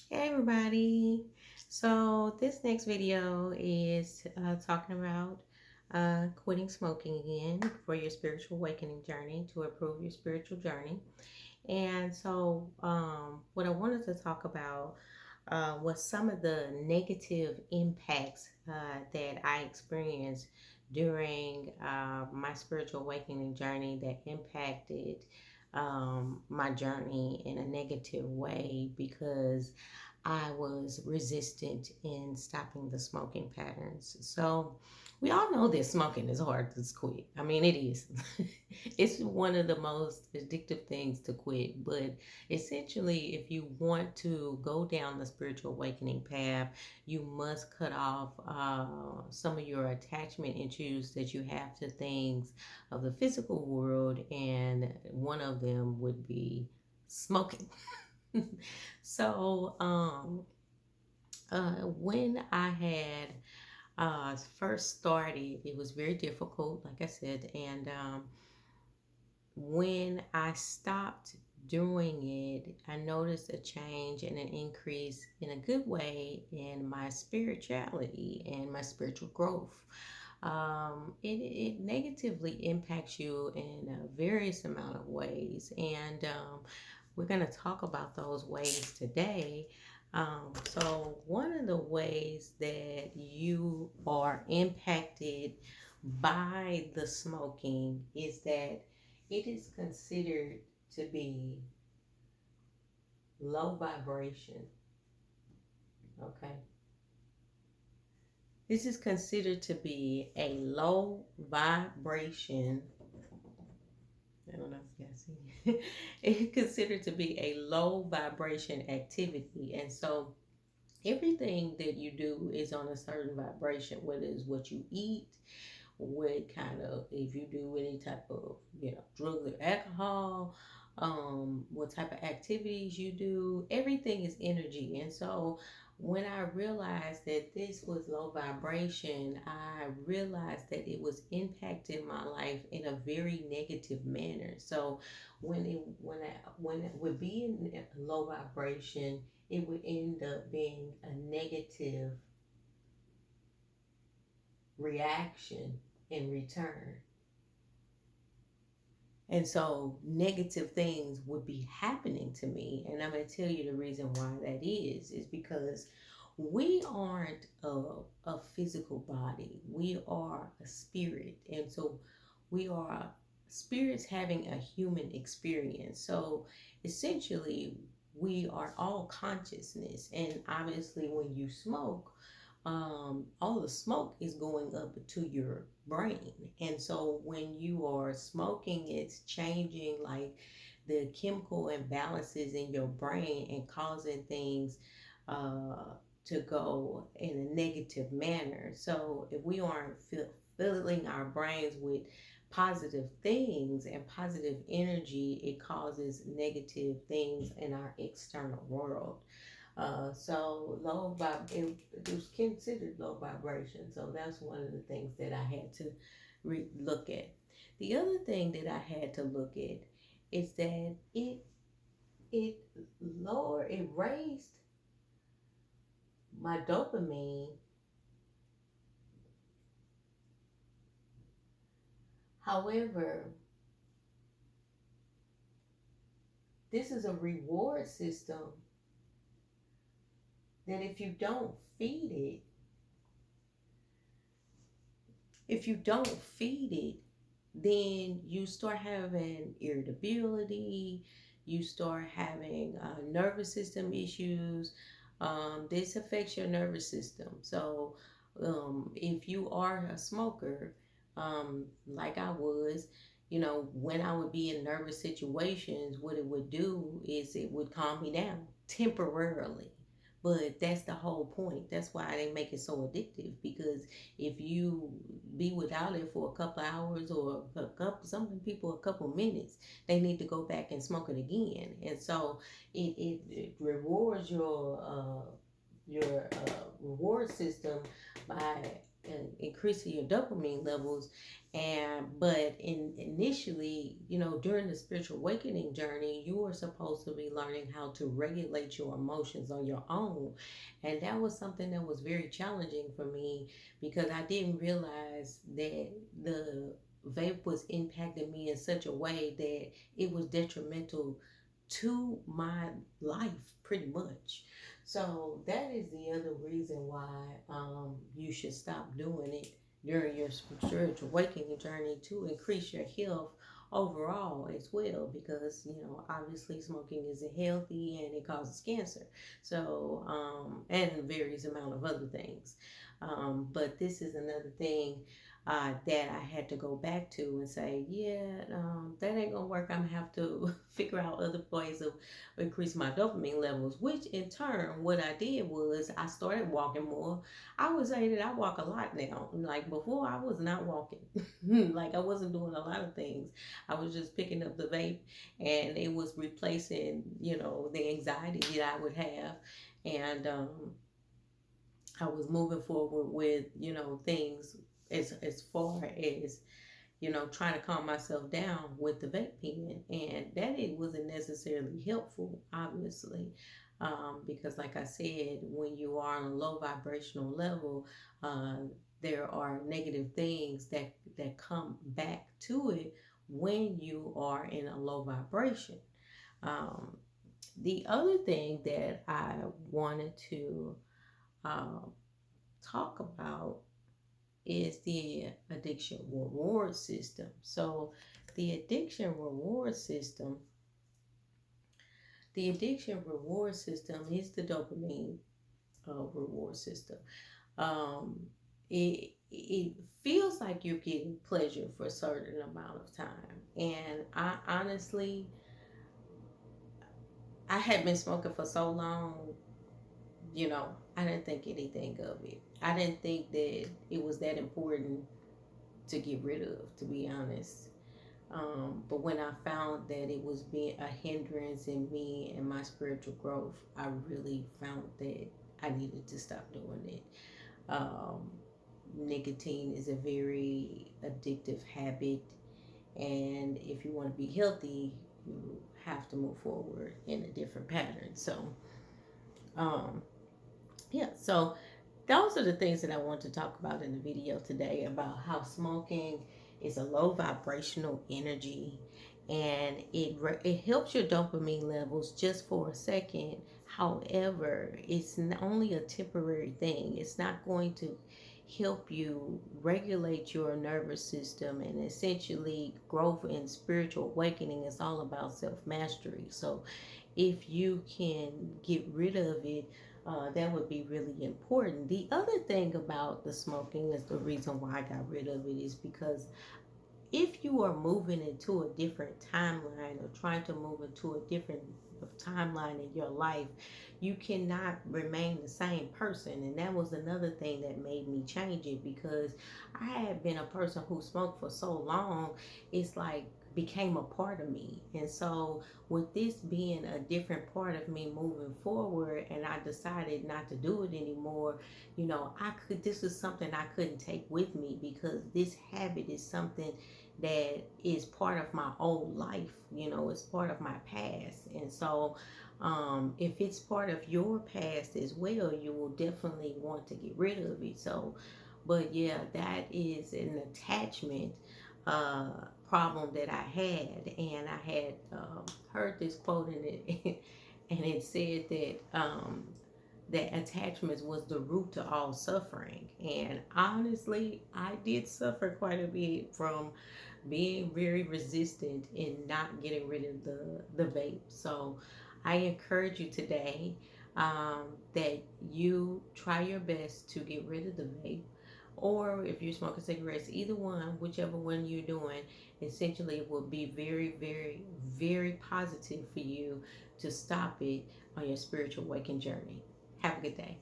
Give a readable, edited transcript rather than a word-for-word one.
Hey everybody. So this next video is talking about quitting smoking again for your spiritual awakening journey to improve your spiritual journey. And so what I wanted to talk about was some of the negative impacts that I experienced during my spiritual awakening journey that impacted my journey in a negative way because I was resistant in stopping the smoking patterns. So, we all know that smoking is hard to quit. I mean, it is. It's one of the most addictive things to quit. But essentially, if you want to go down the spiritual awakening path, you must cut off some of your attachment issues that you have to things of the physical world, and one of them would be smoking. So, when I had first started, it was very difficult, like I said, and when I stopped doing it, I noticed a change and an increase in a good way in my spirituality and my spiritual growth. It negatively impacts you in a various amount of ways, and we're going to talk about those ways today. So, one of the ways that you are impacted by the smoking is that it is considered to be low vibration. Okay. This is considered to be a low vibration. I don't know if you guys see. It's considered to be a low vibration activity. And so everything that you do is on a certain vibration, whether it's what you eat, what kind of, if you do any type of, drugs or alcohol, what type of activities you do, everything is energy. And so when I realized that this was low vibration, I realized that it was impacting my life in a very negative manner. So when it would be in low vibration, it would end up being a negative reaction in return. And so negative things would be happening to me. And I'm going to tell you the reason why that is because we aren't a physical body, we are a spirit. And so we are spirits having a human experience. So essentially, we are all consciousness. And obviously, when you smoke, all the smoke is going up to your brain. And so when you are smoking, it's changing like the chemical imbalances in your brain and causing things uh, to go in a negative manner. So if we aren't filling our brains with positive things and positive energy, it causes negative things in our external world. So it was considered low vibration. So that's one of the things that I had to look at. The other thing that I had to look at is that it it raised my dopamine. However, this is a reward system that if you don't feed it, then you start having irritability, you start having nervous system issues. This affects your nervous system. So, if you are a smoker, like I was, when I would be in nervous situations, what it would do is it would calm me down temporarily. But that's the whole point. That's why they make it so addictive because if you be without it for a couple hours or some people a couple minutes, they need to go back and smoke it again. And so it rewards your reward system by increasing your dopamine levels. And but initially, during the spiritual awakening journey, you are supposed to be learning how to regulate your emotions on your own. And that was something that was very challenging for me, because I didn't realize that the vape was impacting me in such a way that it was detrimental to my life, pretty much. So that is the other reason why you should stop doing it during your spiritual awakening journey, to increase your health overall as well, because obviously smoking isn't healthy and it causes cancer. So and various amount of other things. But this is another thing that I had to go back to and say, yeah, that ain't gonna work. I'm gonna have to figure out other ways of increase my dopamine levels. Which in turn, what I did was I started walking more. I would say that I walk a lot now. Like before, I was not walking. Like I wasn't doing a lot of things. I was just picking up the vape, and it was replacing, the anxiety that I would have, and I was moving forward with, things as far as, trying to calm myself down with the vape pen. And that it wasn't necessarily helpful, obviously. Because like I said, when you are on a low vibrational level, uh, there are negative things that come back to it when you are in a low vibration. Um, the other thing that I wanted to um, talk about is the addiction reward system. So, the addiction reward system, the addiction reward system is the dopamine reward system. Um, it feels like you're getting pleasure for a certain amount of time, and I honestly, I had been smoking for so long. I didn't think anything of it. I didn't think that it was that important to get rid of, to be honest. But when I found that it was being a hindrance in me and my spiritual growth, I really found that I needed to stop doing it. Um, Nicotine is a very addictive habit, and if you want to be healthy, you have to move forward in a different pattern. So, um, yeah, so those are the things that I want to talk about in the video today, about how smoking is a low vibrational energy, and it helps your dopamine levels just for a second. However, it's only a temporary thing. It's not going to help you regulate your nervous system, and essentially growth and spiritual awakening is all about self-mastery. So if you can get rid of it, that would be really important. The other thing about the smoking is the reason why I got rid of it is because if you are moving into a different timeline or trying to move into a different timeline in your life, you cannot remain the same person. And that was another thing that made me change it, because I had been a person who smoked for so long, it's like became a part of me. And so with this being a different part of me moving forward, and I decided not to do it anymore, I could this is something I couldn't take with me, because this habit is something that is part of my old life. It's part of my past. And so if it's part of your past as well, you will definitely want to get rid of it. So but yeah, that is an attachment uh problem that I had. And I had heard this quote in it and it said that attachments was the root to all suffering. And honestly, I did suffer quite a bit from being very resistant in not getting rid of the vape. So I encourage you today, that you try your best to get rid of the vape. Or if you're smoking cigarettes, either one, whichever one you're doing, essentially it will be very, very, very positive for you to stop it on your spiritual awakening journey. Have a good day.